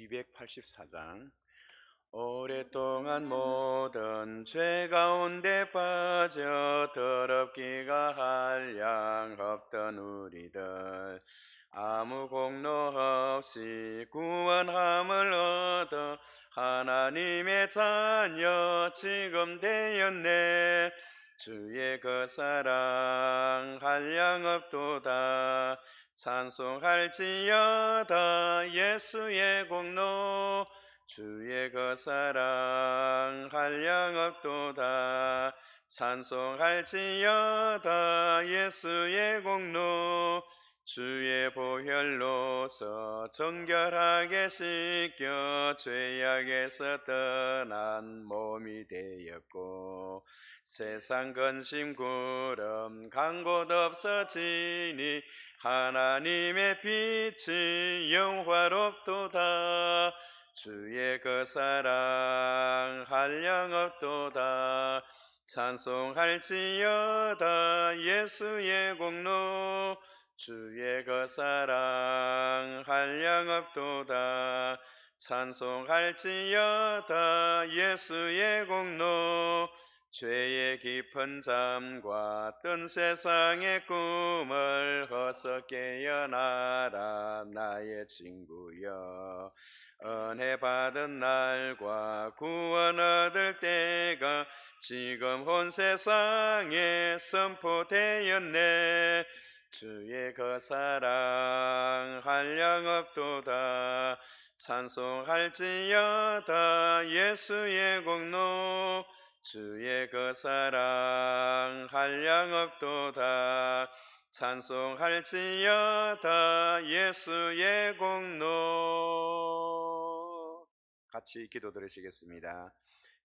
284장. 오랫동안 모든 죄 가운데 빠져 더럽기가 한량없던 우리들, 아무 공로 없이 구원함을 얻어 하나님의 자녀 지금 되었네. 주의 그 사랑 한량없도다. 찬송할지어다 예수의 공로. 주의 그 사랑 한량없도다. 찬송할지어다 예수의 공로. 주의 보혈로서 정결하게 씻겨 죄악에서 떠난 몸이 되었고, 세상 근심 구름 간 곳 없어지니 하나님의 빛이 영화롭도다. 주의 그 사랑 한량없도다. 찬송할지어다 예수의 공로. 주의 그 사랑 한량없도다. 찬송할지어다 예수의 공로. 죄의 깊은 잠과 뜬 세상의 꿈을 어서 깨어나라 나의 친구여. 은혜 받은 날과 구원 얻을 때가 지금 온 세상에 선포되었네. 주의 그 사랑 한량없도다. 찬송할지어다 예수의 공로. 주의 그 사랑 한량없도다. 찬송할지어다 예수의 공로. 같이 기도 드리시겠습니다.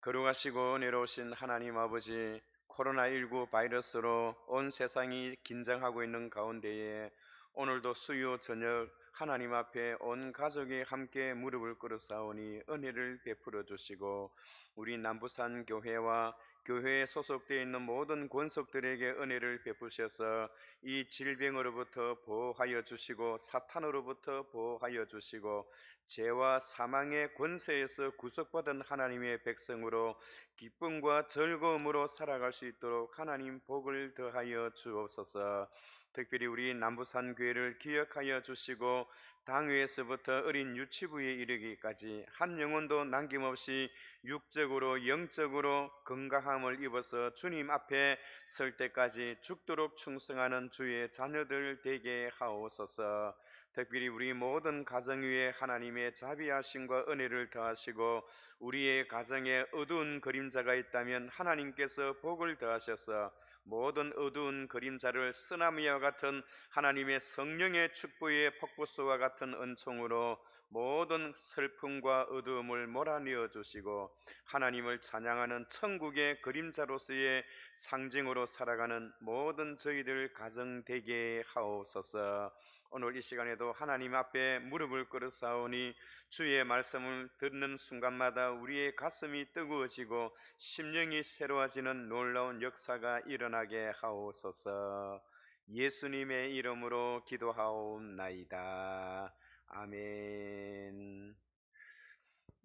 거룩하시고 은혜로우신 하나님 아버지, 코로나19 바이러스로 온 세상이 긴장하고 있는 가운데에 오늘도 수요 저녁 하나님 앞에 온 가족이 함께 무릎을 꿇어사오니 은혜를 베풀어 주시고, 우리 남부산 교회와 교회에 소속되어 있는 모든 권속들에게 은혜를 베푸셔서 이 질병으로부터 보호하여 주시고, 사탄으로부터 보호하여 주시고, 죄와 사망의 권세에서 구속받은 하나님의 백성으로 기쁨과 즐거움으로 살아갈 수 있도록 하나님 복을 더하여 주옵소서. 특별히 우리 남부산 교회를 기억하여 주시고, 당회에서부터 어린 유치부에 이르기까지 한 영혼도 남김없이 육적으로 영적으로 건강함을 입어서 주님 앞에 설 때까지 죽도록 충성하는 주의 자녀들 되게 하옵소서. 특별히 우리 모든 가정 위에 하나님의 자비하심과 은혜를 더하시고, 우리의 가정에 어두운 그림자가 있다면 하나님께서 복을 더하셔서 모든 어두운 그림자를 쓰나미와 같은 하나님의 성령의 축복의 폭포수와 같은 은총으로 모든 슬픔과 어두움을 몰아내어 주시고, 하나님을 찬양하는 천국의 그림자로서의 상징으로 살아가는 모든 저희들 가정 되게 하옵소서. 오늘 이 시간에도 하나님 앞에 무릎을 꿇어사오니 주의 말씀을 듣는 순간마다 우리의 가슴이 뜨거워지고 심령이 새로워지는 놀라운 역사가 일어나게 하옵소서. 예수님의 이름으로 기도하옵나이다. 아멘.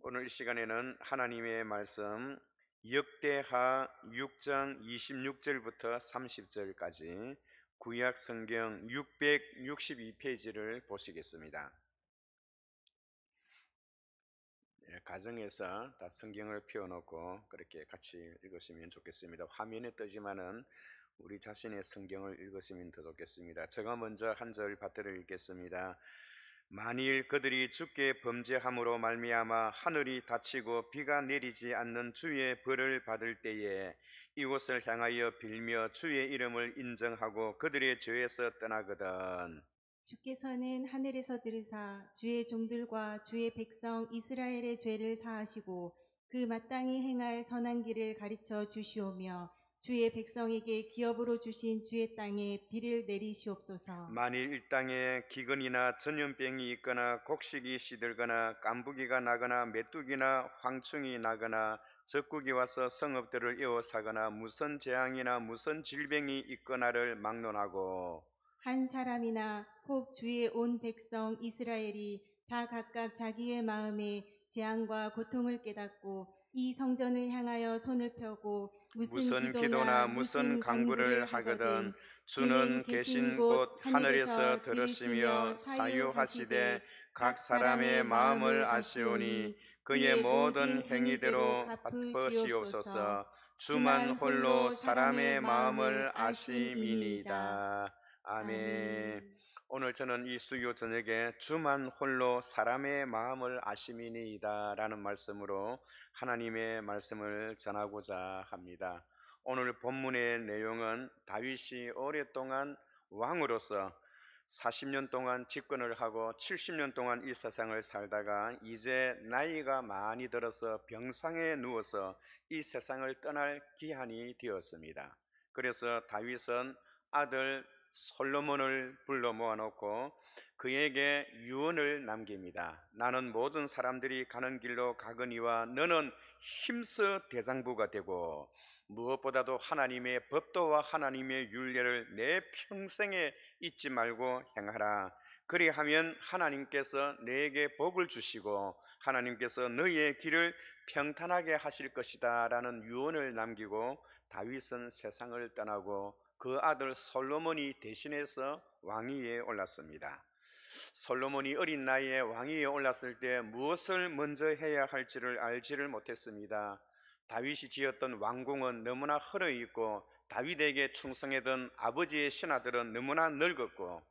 오늘 이 시간에는 하나님의 말씀 역대하 6장 26절부터 30절까지 구약 성경 662페이지를 보시겠습니다. 가정에서 다 성경을 펴놓고 그렇게 같이 읽으시면 좋겠습니다. 화면에 뜨지만은 우리 자신의 성경을 읽으시면 더 좋겠습니다. 제가 먼저 한 절 받들어 읽겠습니다. 만일 그들이 주께 범죄함으로 말미암아 하늘이 닫히고 비가 내리지 않는 주의 벌을 받을 때에 이곳을 향하여 빌며 주의 이름을 인정하고 그들의 죄에서 떠나거든. 주께서는 하늘에서 들으사 주의 종들과 주의 백성 이스라엘의 죄를 사하시고 그 마땅히 행할 선한 길을 가르쳐 주시오며 주의 백성에게 기업으로 주신 주의 땅에 비를 내리시옵소서. 만일 이 땅에 기근이나 전염병이 있거나 곡식이 시들거나 깐부기가 나거나 메뚜기나 황충이 나거나 적국이 와서 성읍들을 에워싸거나 무슨 재앙이나 무슨 질병이 있거나를 막론하고, 한 사람이나 혹 주의 온 백성 이스라엘이 다 각각 자기의 마음에 재앙과 고통을 깨닫고 이 성전을 향하여 손을 펴고 무슨 무슨 기도나 기도나 무슨 무슨 간구를 간구를 하거든 하거든 주는 주는 계신 계신 곳 곳 하늘에서 하늘에서 들으시며 들으시며 사유하시되 사유하시되 각 각 사람의 사람의 마음을 마음을 아시오니 아시오니 그의 그의 모든 모든 행위대로 행위대로 갚으시옵소서. 갚으시옵소서. 주만 주만 홀로 홀로 사람의 사람의 마음을 마음을 아심이니이다. 아심이니이다. 아멘. 아멘. 오늘 저는 이 수요 저녁에 주만 홀로 사람의 마음을 아심이니이다 라는 말씀으로 하나님의 말씀을 전하고자 합니다. 오늘 본문의 내용은 다윗이 오랫동안 왕으로서 40년 동안 집권을 하고 70년 동안 이 세상을 살다가 이제 나이가 많이 들어서 병상에 누워서 이 세상을 떠날 기한이 되었습니다. 그래서 다윗은 아들 솔로몬을 불러 모아놓고 그에게 유언을 남깁니다. 나는 모든 사람들이 가는 길로 가거니와 너는 힘써 대장부가 되고 무엇보다도 하나님의 법도와 하나님의 율례를 내 평생에 잊지 말고 행하라. 그리하면 하나님께서 너에게 복을 주시고 하나님께서 너희의 길을 평탄하게 하실 것이다 라는 유언을 남기고 다윗은 세상을 떠나고 그 아들 솔로몬이 대신해서 왕위에 올랐습니다. 솔로몬이 어린 나이에 왕위에 올랐을 때 무엇을 먼저 해야 할지를 알지를 못했습니다. 다윗이 지었던 왕궁은 너무나 헐어있고 다윗에게 충성했던 아버지의 신하들은 너무나 늙었고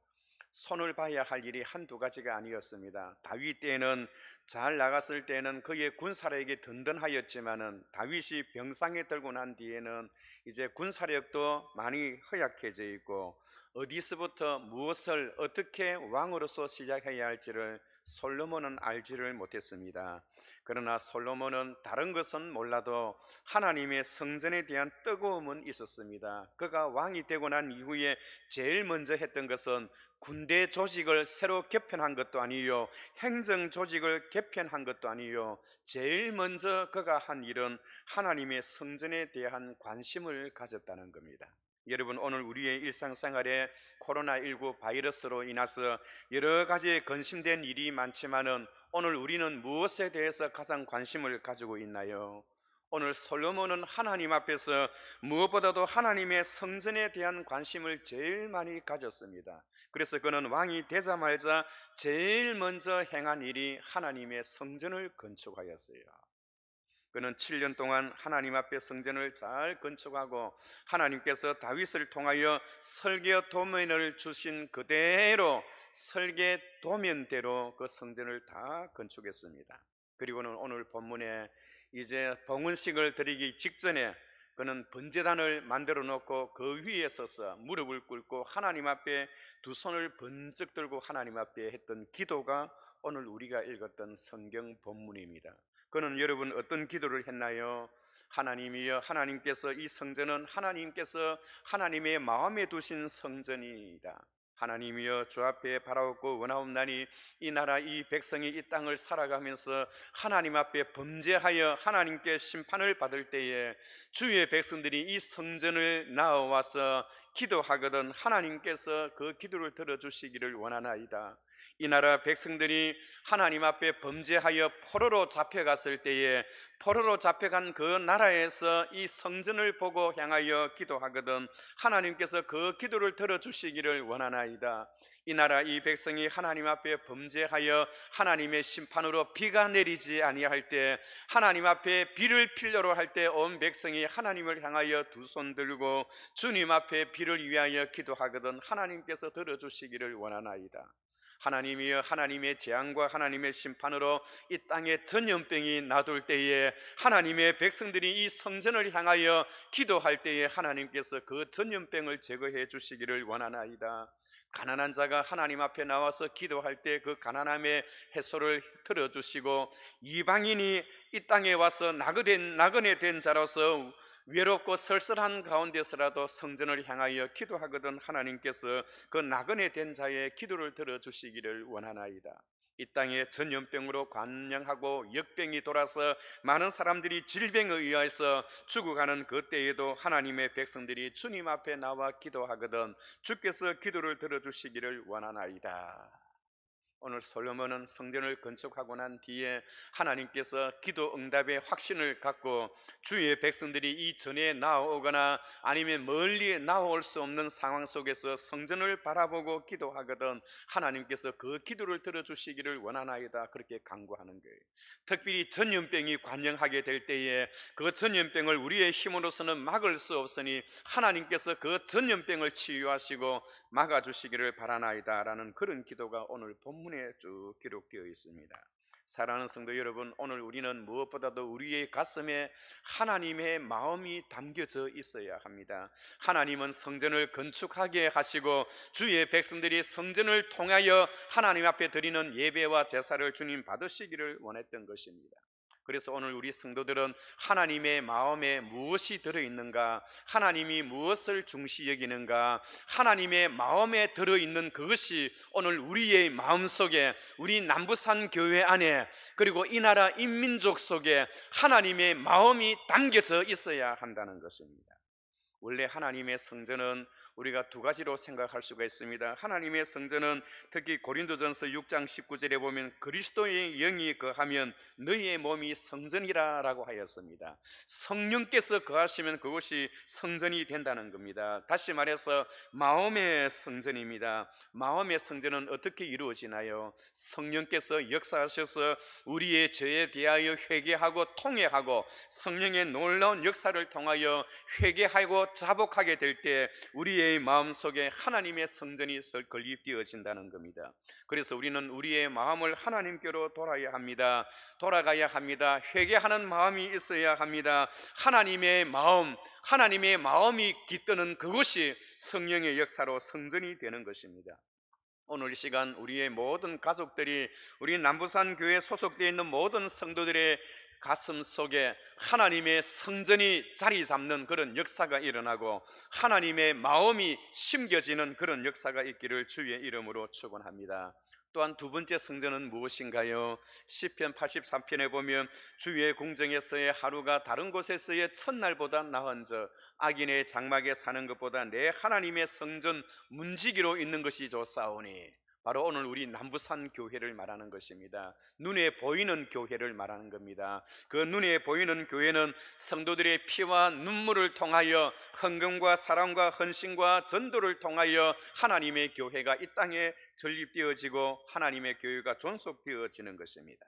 손을 봐야 할 일이 한두 가지가 아니었습니다. 다윗 때에는 잘 나갔을 때는 그의 군사력이 든든하였지만은 다윗이 병상에 들고 난 뒤에는 이제 군사력도 많이 허약해져 있고 어디서부터 무엇을 어떻게 왕으로서 시작해야 할지를 솔로몬은 알지를 못했습니다. 그러나 솔로몬은 다른 것은 몰라도 하나님의 성전에 대한 뜨거움은 있었습니다. 그가 왕이 되고 난 이후에 제일 먼저 했던 것은 군대 조직을 새로 개편한 것도 아니요 행정 조직을 개편한 것도 아니요 제일 먼저 그가 한 일은 하나님의 성전에 대한 관심을 가졌다는 겁니다. 여러분, 오늘 우리의 일상생활에 코로나19 바이러스로 인해서 여러 가지 건심된 일이 많지만은 오늘 우리는 무엇에 대해서 가장 관심을 가지고 있나요? 오늘 솔로몬은 하나님 앞에서 무엇보다도 하나님의 성전에 대한 관심을 제일 많이 가졌습니다. 그래서 그는 왕이 되자마자 제일 먼저 행한 일이 하나님의 성전을 건축하였어요. 그는 7년 동안 하나님 앞에 성전을 잘 건축하고 하나님께서 다윗을 통하여 설계 도면을 주신 그대로 설계 도면대로 그 성전을 다 건축했습니다. 그리고는 오늘 본문에 이제 봉헌식을 드리기 직전에 그는 번제단을 만들어 놓고 그 위에 서서 무릎을 꿇고 하나님 앞에 두 손을 번쩍 들고 하나님 앞에 했던 기도가 오늘 우리가 읽었던 성경 본문입니다. 그는 여러분 어떤 기도를 했나요? 하나님이여, 하나님께서 이 성전은 하나님께서 하나님의 마음에 두신 성전이다. 하나님이여, 주 앞에 바라옵고 원하옵나니 이 나라 이 백성이 이 땅을 살아가면서 하나님 앞에 범죄하여 하나님께 심판을 받을 때에 주의 백성들이 이 성전을 나와서 기도하거든 하나님께서 그 기도를 들어주시기를 원하나이다. 이 나라 백성들이 하나님 앞에 범죄하여 포로로 잡혀갔을 때에 포로로 잡혀간 그 나라에서 이 성전을 보고 향하여 기도하거든 하나님께서 그 기도를 들어주시기를 원하나이다. 이 나라 이 백성이 하나님 앞에 범죄하여 하나님의 심판으로 비가 내리지 아니할 때 하나님 앞에 비를 필요로 할 때 온 백성이 하나님을 향하여 두 손 들고 주님 앞에 비를 위하여 기도하거든 하나님께서 들어주시기를 원하나이다. 하나님이여, 하나님의 재앙과 하나님의 심판으로 이 땅에 전염병이 나돌 때에 하나님의 백성들이 이 성전을 향하여 기도할 때에 하나님께서 그 전염병을 제거해 주시기를 원하나이다. 가난한 자가 하나님 앞에 나와서 기도할 때 그 가난함의 해소를 들어주시고 이방인이 이 땅에 와서 나그네 된 자로서 외롭고 쓸쓸한 가운데서라도 성전을 향하여 기도하거든 하나님께서 그 나그네 된 자의 기도를 들어주시기를 원하나이다. 이 땅에 전염병으로 관영하고 역병이 돌아서 많은 사람들이 질병에 의해서 죽어가는 그때에도 하나님의 백성들이 주님 앞에 나와 기도하거든 주께서 기도를 들어주시기를 원하나이다. 오늘 솔로몬은 성전을 건축하고 난 뒤에 하나님께서 기도 응답의 확신을 갖고 주의 백성들이 이 전에 나오거나 아니면 멀리 나올 수 없는 상황 속에서 성전을 바라보고 기도하거든 하나님께서 그 기도를 들어주시기를 원하나이다 그렇게 간구하는 거예요. 특별히 전염병이 관영하게 될 때에 그 전염병을 우리의 힘으로서는 막을 수 없으니 하나님께서 그 전염병을 치유하시고 막아주시기를 바라나이다 라는 그런 기도가 오늘 본문에 쭉 기록되어 있습니다. 사랑하는 성도 여러분, 오늘 우리는 무엇보다도 우리의 가슴에 하나님의 마음이 담겨져 있어야 합니다. 하나님은 성전을 건축하게 하시고 주의 백성들이 성전을 통하여 하나님 앞에 드리는 예배와 제사를 주님 받으시기를 원했던 것입니다. 그래서 오늘 우리 성도들은 하나님의 마음에 무엇이 들어있는가, 하나님이 무엇을 중시 여기는가, 하나님의 마음에 들어있는 그것이 오늘 우리의 마음속에, 우리 남부산 교회 안에, 그리고 이 나라 인민족 속에 하나님의 마음이 담겨져 있어야 한다는 것입니다. 원래 하나님의 성전은 우리가 두 가지로 생각할 수가 있습니다. 하나님의 성전은 특히 고린도전서 6장 19절에 보면 그리스도의 영이 거하면 너희의 몸이 성전이라 라고 하였습니다. 성령께서 거하시면 그것이 성전이 된다는 겁니다. 다시 말해서 마음의 성전입니다. 마음의 성전은 어떻게 이루어지나요? 성령께서 역사하셔서 우리의 죄에 대하여 회개하고 통회하고 성령의 놀라운 역사를 통하여 회개하고 자복하게 될 때 우리의 마음속에 하나님의 성전이 건립되어진다는 겁니다. 그래서 우리는 우리의 마음을 하나님께로 돌아야 합니다. 돌아가야 합니다. 회개하는 마음이 있어야 합니다. 하나님의 마음이 깃드는 그것이 성령의 역사로 성전이 되는 것입니다. 오늘 이 시간 우리의 모든 가족들이 우리 남부산 교회에 소속되어 있는 모든 성도들의 가슴 속에 하나님의 성전이 자리 잡는 그런 역사가 일어나고 하나님의 마음이 심겨지는 그런 역사가 있기를 주의 이름으로 축원합니다. 또한 두 번째 성전은 무엇인가요? 시편 83편에 보면 주의 궁정에서의 하루가 다른 곳에서의 첫날보다 나은저 악인의 장막에 사는 것보다 내 하나님의 성전 문지기로 있는 것이 좋사오니 바로 오늘 우리 남부산 교회를 말하는 것입니다. 눈에 보이는 교회를 말하는 겁니다. 그 눈에 보이는 교회는 성도들의 피와 눈물을 통하여 헌금과 사랑과 헌신과 전도를 통하여 하나님의 교회가 이 땅에 전립되어지고 하나님의 교회가 존속되어지는 것입니다.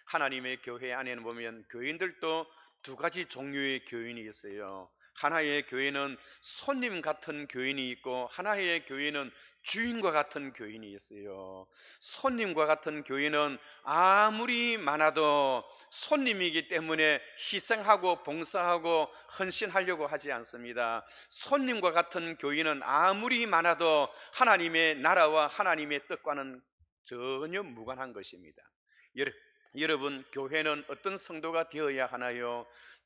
하나님의 교회 안에는 보면 교인들도 두 가지 종류의 교인이 있어요. 하나의 교회는 손님 같은 교인이 있고 하나의 교회는 주인과 같은 교인이 있어요. 손님과 같은 교인은 아무리 많아도 손님이기 때문에 희생하고 봉사하고 헌신하려고 하지 않습니다. 손님과 같은 교인은 아무리 많아도 하나님의 나라와 하나님의 뜻과는 전혀 무관한 것입니다. 여러분, 교회는 어떤 성도가 되어야 하나요?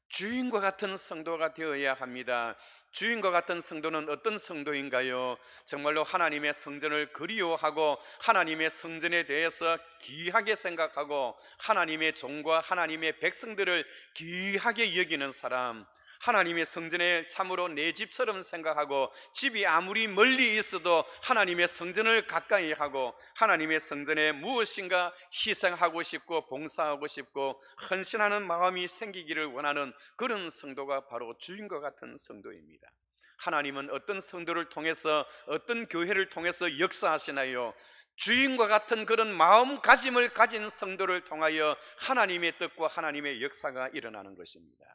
주인과 같은 성도가 되어야 합니다. 주인과 같은 성도는 어떤 성도인가요? 정말로 하나님의 성전을 그리워하고 하나님의 성전에 대해서 귀하게 생각하고 하나님의 종과 하나님의 백성들을 귀하게 여기는 사람, 하나님의 성전에 참으로 내 집처럼 생각하고 집이 아무리 멀리 있어도 하나님의 성전을 가까이 하고 하나님의 성전에 무엇인가 희생하고 싶고 봉사하고 싶고 헌신하는 마음이 생기기를 원하는 그런 성도가 바로 주인과 같은 성도입니다. 하나님은 어떤 성도를 통해서 어떤 교회를 통해서 역사하시나요? 주인과 같은 그런 마음가짐을 가진 성도를 통하여 하나님의 뜻과 하나님의 역사가 일어나는 것입니다.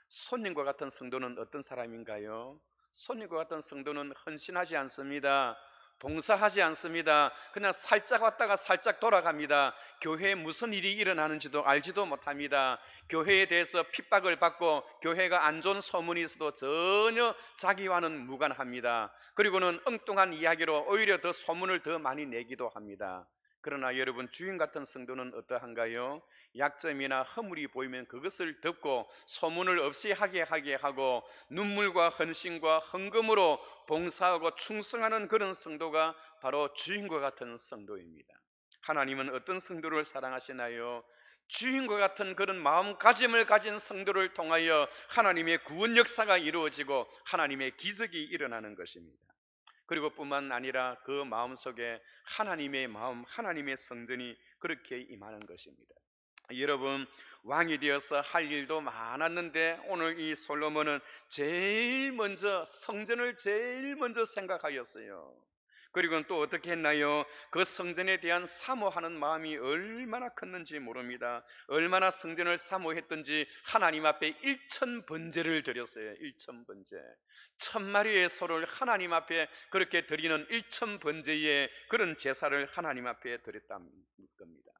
손님과 같은 성도는 어떤 사람인가요? 손님과 같은 성도는 헌신하지 않습니다. 봉사하지 않습니다. 그냥 살짝 왔다가 살짝 돌아갑니다. 교회에 무슨 일이 일어나는지도 알지도 못합니다. 교회에 대해서 핍박을 받고 교회가 안 좋은 소문이 있어도 전혀 자기와는 무관합니다. 그리고는 엉뚱한 이야기로 오히려 더 소문을 더 많이 내기도 합니다. 그러나 여러분, 주인 같은 성도는 어떠한가요? 약점이나 허물이 보이면 그것을 덮고 소문을 없이 하게 하고 눈물과 헌신과 헌금으로 봉사하고 충성하는 그런 성도가 바로 주인과 같은 성도입니다. 하나님은 어떤 성도를 사랑하시나요? 주인과 같은 그런 마음가짐을 가진 성도를 통하여 하나님의 구원 역사가 이루어지고 하나님의 기적이 일어나는 것입니다. 그리고 뿐만 아니라 그 마음속에 하나님의 마음, 하나님의 성전이 그렇게 임하는 것입니다. 여러분, 왕이 되어서 할 일도 많았는데 오늘 이 솔로몬은 제일 먼저 성전을 제일 먼저 생각하였어요. 그리고 또 어떻게 했나요? 그 성전에 대한 사모하는 마음이 얼마나 컸는지 모릅니다. 얼마나 성전을 사모했던지 하나님 앞에 1000번제를 드렸어요. 1000번제, 1000마리의 소를 하나님 앞에 그렇게 드리는 1000번제의 그런 제사를 하나님 앞에 드렸다는 겁니다.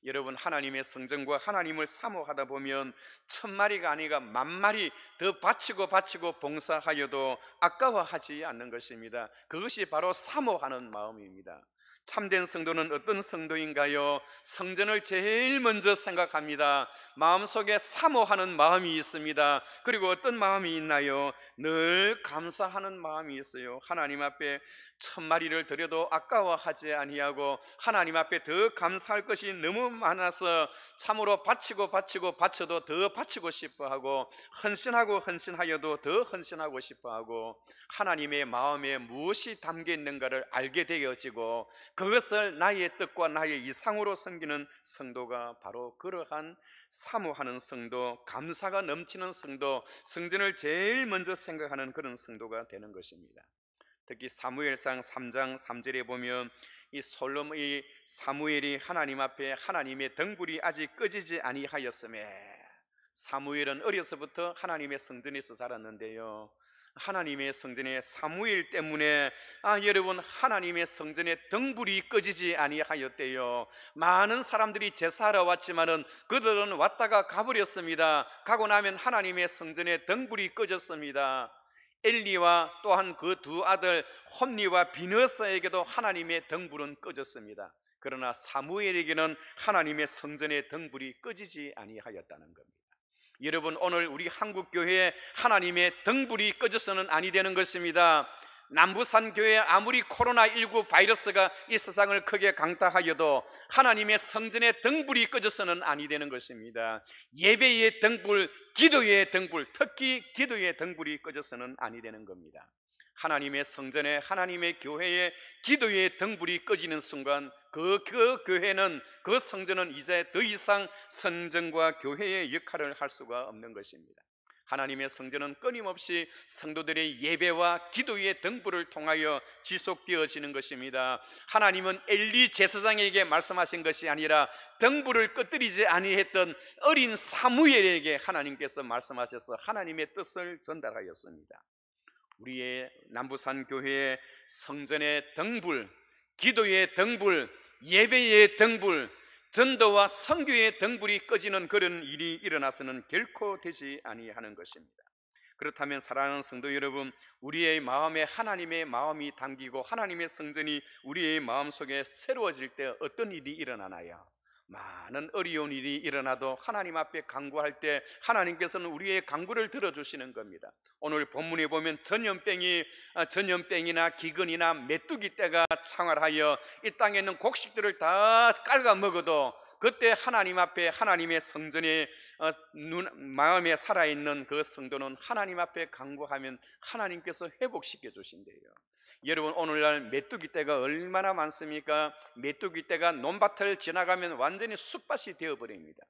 여러분, 하나님의 성전과 하나님을 사모하다 보면 1000마리가 아니라 10,000마리 더 바치고 봉사하여도 아까워하지 않는 것입니다. 그것이 바로 사모하는 마음입니다. 참된 성도는 어떤 성도인가요? 성전을 제일 먼저 생각합니다. 마음속에 사모하는 마음이 있습니다. 그리고 어떤 마음이 있나요? 늘 감사하는 마음이 있어요. 하나님 앞에 1000마리를 드려도 아까워하지 아니하고 하나님 앞에 더 감사할 것이 너무 많아서 참으로 바쳐도 더 바치고 싶어하고 헌신하여도 더 헌신하고 싶어하고 하나님의 마음에 무엇이 담겨 있는가를 알게 되어지고 그것을 나의 뜻과 나의 이상으로 섬기는 성도가 바로 그러한 사모하는 성도, 감사가 넘치는 성도, 성전을 제일 먼저 생각하는 그런 성도가 되는 것입니다. 특히 사무엘상 3장 3절에 보면 이 사무엘이 하나님 앞에 하나님의 등불이 아직 꺼지지 아니하였음에, 사무엘은 어려서부터 하나님의 성전에서 자랐는데요, 하나님의 성전에 사무엘 때문에 여러분, 하나님의 성전에 등불이 꺼지지 아니하였대요. 많은 사람들이 제사하러 왔지만은 그들은 왔다가 가버렸습니다. 가고 나면 하나님의 성전에 등불이 꺼졌습니다. 엘리와 또한 그 두 아들 홈니와 비너스에게도 하나님의 등불은 꺼졌습니다. 그러나 사무엘에게는 하나님의 성전의 등불이 꺼지지 아니하였다는 겁니다. 여러분, 오늘 우리 한국교회에 하나님의 등불이 꺼져서는 아니 되는 것입니다. 남부산 교회 아무리 코로나19 바이러스가 이 세상을 크게 강타하여도 하나님의 성전의 등불이 꺼져서는 아니 되는 것입니다. 예배의 등불, 기도의 등불, 특히 기도의 등불이 꺼져서는 아니 되는 겁니다. 하나님의 성전에, 하나님의 교회에 기도의 등불이 꺼지는 순간 그 교회는, 그 성전은 이제 더 이상 성전과 교회의 역할을 할 수가 없는 것입니다. 하나님의 성전은 끊임없이 성도들의 예배와 기도의 등불을 통하여 지속되어지는 것입니다. 하나님은 엘리 제사장에게 말씀하신 것이 아니라 등불을 꺼뜨리지 아니했던 어린 사무엘에게 하나님께서 말씀하셔서 하나님의 뜻을 전달하였습니다. 우리의 남부산 교회의 성전의 등불, 기도의 등불, 예배의 등불, 전도와 선교의 등불이 꺼지는 그런 일이 일어나서는 결코 되지 아니하는 것입니다. 그렇다면 사랑하는 성도 여러분, 우리의 마음에 하나님의 마음이 담기고 하나님의 성전이 우리의 마음속에 새로워질 때 어떤 일이 일어나나요? 많은 어려운 일이 일어나도 하나님 앞에 간구할 때 하나님께서는 우리의 간구를 들어주시는 겁니다. 오늘 본문에 보면 전염병이나 기근이나 메뚜기 떼가 창활하여 이 땅에 있는 곡식들을 다 깔아 먹어도 그때 하나님 앞에 하나님의 성전에 마음에 살아있는 그 성도는 하나님 앞에 간구하면 하나님께서 회복시켜 주신대요. 여러분, 오늘날 메뚜기 떼가 얼마나 많습니까? 메뚜기 떼가 논밭을 지나가면 완전히 숲밭이 되어버립니다.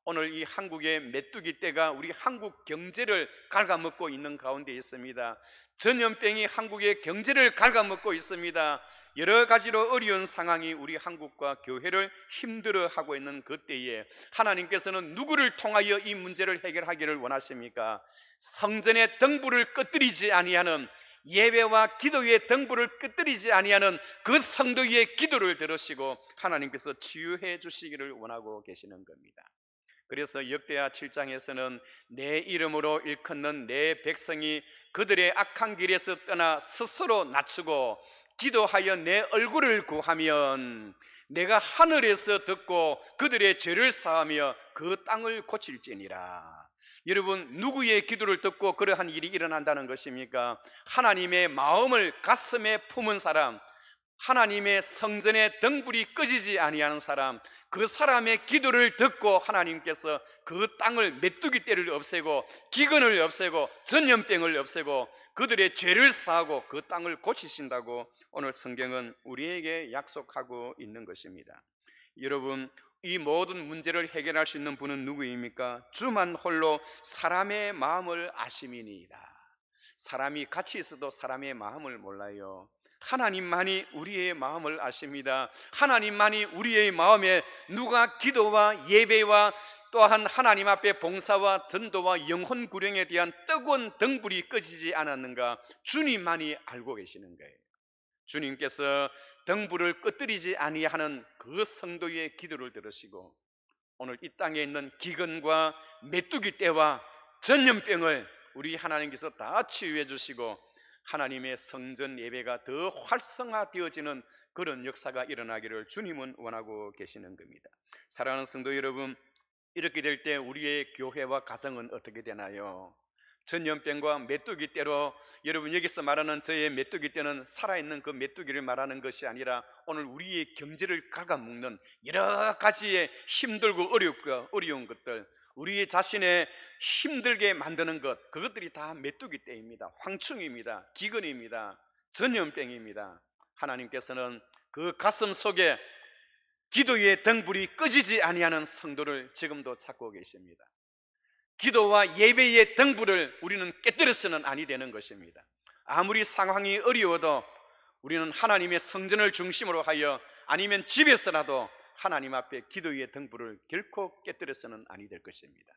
오늘 이 한국의 메뚜기 떼가 우리 한국 경제를 갉아먹고 있는 가운데 있습니다. 전염병이 한국의 경제를 갉아먹고 있습니다. 여러 가지로 어려운 상황이 우리 한국과 교회를 힘들어하고 있는 그때에 하나님께서는 누구를 통하여 이 문제를 해결하기를 원하십니까? 성전의 등불을 꺼뜨리지 아니하는, 예배와 기도의 등불을 꺼뜨리지 아니하는 그 성도의 기도를 들으시고 하나님께서 치유해 주시기를 원하고 계시는 겁니다. 그래서 역대하 7장에서는 내 이름으로 일컫는 내 백성이 그들의 악한 길에서 떠나 스스로 낮추고 기도하여 내 얼굴을 구하면 내가 하늘에서 듣고 그들의 죄를 사하며 그 땅을 고칠지니라. 여러분, 누구의 기도를 듣고 그러한 일이 일어난다는 것입니까? 하나님의 마음을 가슴에 품은 사람, 하나님의 성전의 등불이 꺼지지 아니하는 사람, 그 사람의 기도를 듣고 하나님께서 그 땅을 메뚜기 떼를 없애고 기근을 없애고 전염병을 없애고 그들의 죄를 사하고 그 땅을 고치신다고 오늘 성경은 우리에게 약속하고 있는 것입니다. 여러분, 이 모든 문제를 해결할 수 있는 분은 누구입니까? 주만 홀로 사람의 마음을 아심이니이다. 사람이 같이 있어도 사람의 마음을 몰라요. 하나님만이 우리의 마음을 아십니다. 하나님만이 우리의 마음에 누가 기도와 예배와 또한 하나님 앞에 봉사와 전도와 영혼 구령에 대한 뜨거운 등불이 꺼지지 않았는가 주님만이 알고 계시는 거예요. 주님께서 등불을 꺼뜨리지 아니하는 그 성도의 기도를 들으시고 오늘 이 땅에 있는 기근과 메뚜기 떼와 전염병을 우리 하나님께서 다 치유해 주시고 하나님의 성전 예배가 더 활성화되어지는 그런 역사가 일어나기를 주님은 원하고 계시는 겁니다. 사랑하는 성도 여러분, 이렇게 될 때 우리의 교회와 가정은 어떻게 되나요? 전염병과 메뚜기 떼로, 여러분 여기서 말하는 저의 메뚜기 떼는 살아있는 그 메뚜기를 말하는 것이 아니라 오늘 우리의 경제를 갉아먹는 여러 가지의 힘들고 어려운 것들, 우리 자신의 힘들게 만드는 것, 그것들이 다 메뚜기 떼입니다. 황충입니다. 기근입니다. 전염병입니다. 하나님께서는 그 가슴 속에 기도의 등불이 꺼지지 아니하는 성도를 지금도 찾고 계십니다. 기도와 예배의 등불을 우리는 깨뜨려서는 아니 되는 것입니다. 아무리 상황이 어려워도 우리는 하나님의 성전을 중심으로 하여 아니면 집에서라도 하나님 앞에 기도의 등불을 결코 깨뜨려서는 아니 될 것입니다.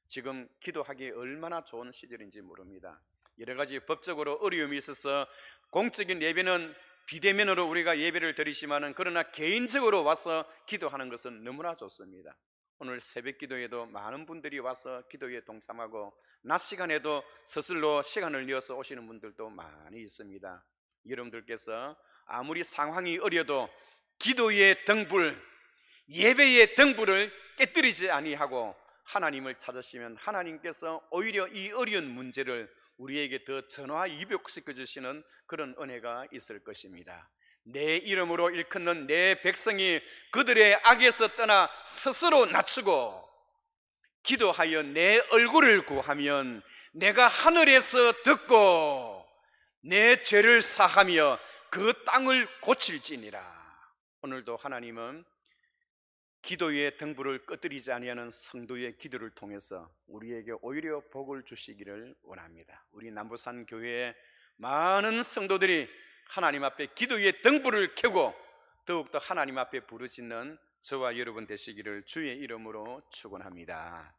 지금 기도하기 얼마나 좋은 시절인지 모릅니다. 여러 가지 법적으로 어려움이 있어서 공적인 예배는 비대면으로 우리가 예배를 드리지만은 그러나 개인적으로 와서 기도하는 것은 너무나 좋습니다. 오늘 새벽 기도에도 많은 분들이 와서 기도에 동참하고 낮 시간에도 스스로 시간을 내어서 오시는 분들도 많이 있습니다. 여러분들께서 아무리 상황이 어려도 기도의 등불, 예배의 등불을 깨뜨리지 아니하고 하나님을 찾으시면 하나님께서 오히려 이 어려운 문제를 우리에게 더 전화위복시켜 주시는 그런 은혜가 있을 것입니다. 내 이름으로 일컫는 내 백성이 그들의 악에서 떠나 스스로 낮추고 기도하여 내 얼굴을 구하면 내가 하늘에서 듣고 내 죄를 사하며 그 땅을 고칠지니라. 오늘도 하나님은 기도의 등불을 꺼뜨리지 아니하는 성도의 기도를 통해서 우리에게 오히려 복을 주시기를 원합니다. 우리 남부산 교회에 많은 성도들이 하나님 앞에 기도의 등불을 켜고 더욱더 하나님 앞에 부르짖는 저와 여러분 되시기를 주의 이름으로 축원합니다.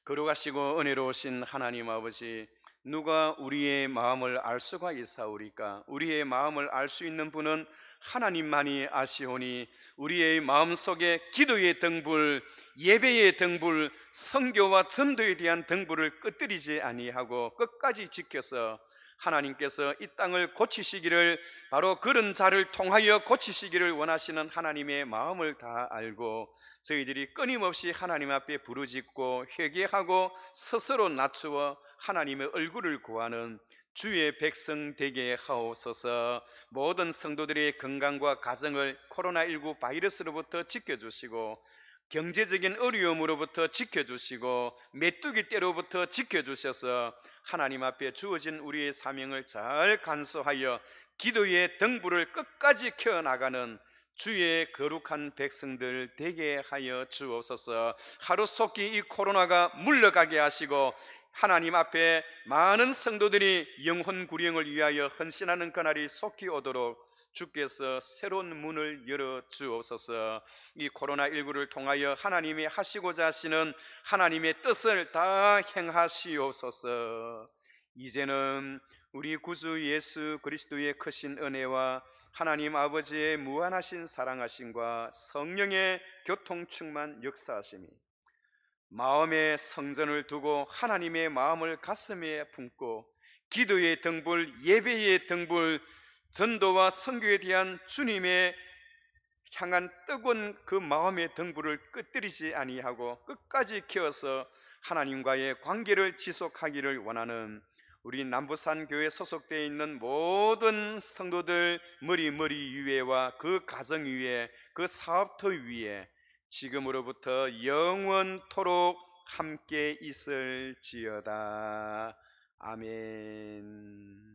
거룩하시고 은혜로우신 하나님 아버지, 누가 우리의 마음을 알 수가 있사오리까? 우리의 마음을 알 수 있는 분은 하나님만이 아시오니 우리의 마음속에 기도의 등불, 예배의 등불, 선교와 전도에 대한 등불을 꺼뜨리지 아니하고 끝까지 지켜서 하나님께서 이 땅을 고치시기를, 바로 그런 자를 통하여 고치시기를 원하시는 하나님의 마음을 다 알고 저희들이 끊임없이 하나님 앞에 부르짖고 회개하고 스스로 낮추어 하나님의 얼굴을 구하는 주의 백성 되게 하옵소서. 모든 성도들의 건강과 가정을 코로나19 바이러스로부터 지켜주시고 경제적인 어려움으로부터 지켜주시고 메뚜기 떼로부터 지켜주셔서 하나님 앞에 주어진 우리의 사명을 잘 간수하여 기도의 등불을 끝까지 켜나가는 주의 거룩한 백성들 되게 하여 주옵소서. 하루속히 이 코로나가 물러가게 하시고 하나님 앞에 많은 성도들이 영혼 구령을 위하여 헌신하는 그날이 속히 오도록 주께서 새로운 문을 열어 주옵소서. 이 코로나19를 통하여 하나님이 하시고자 하시는 하나님의 뜻을 다 행하시옵소서. 이제는 우리 구주 예수 그리스도의 크신 은혜와 하나님 아버지의 무한하신 사랑하심과 성령의 교통 충만 역사하심이 마음의 성전을 두고 하나님의 마음을 가슴에 품고 기도의 등불, 예배의 등불, 전도와 선교에 대한 주님의 향한 뜨거운 그 마음의 등불을 꺼뜨리지 아니하고 끝까지 켜서 하나님과의 관계를 지속하기를 원하는 우리 남부산 교회 소속되어 있는 모든 성도들 머리 위에와 그 가정 위에 그 사업터 위에 지금으로부터 영원토록 함께 있을지어다. 아멘.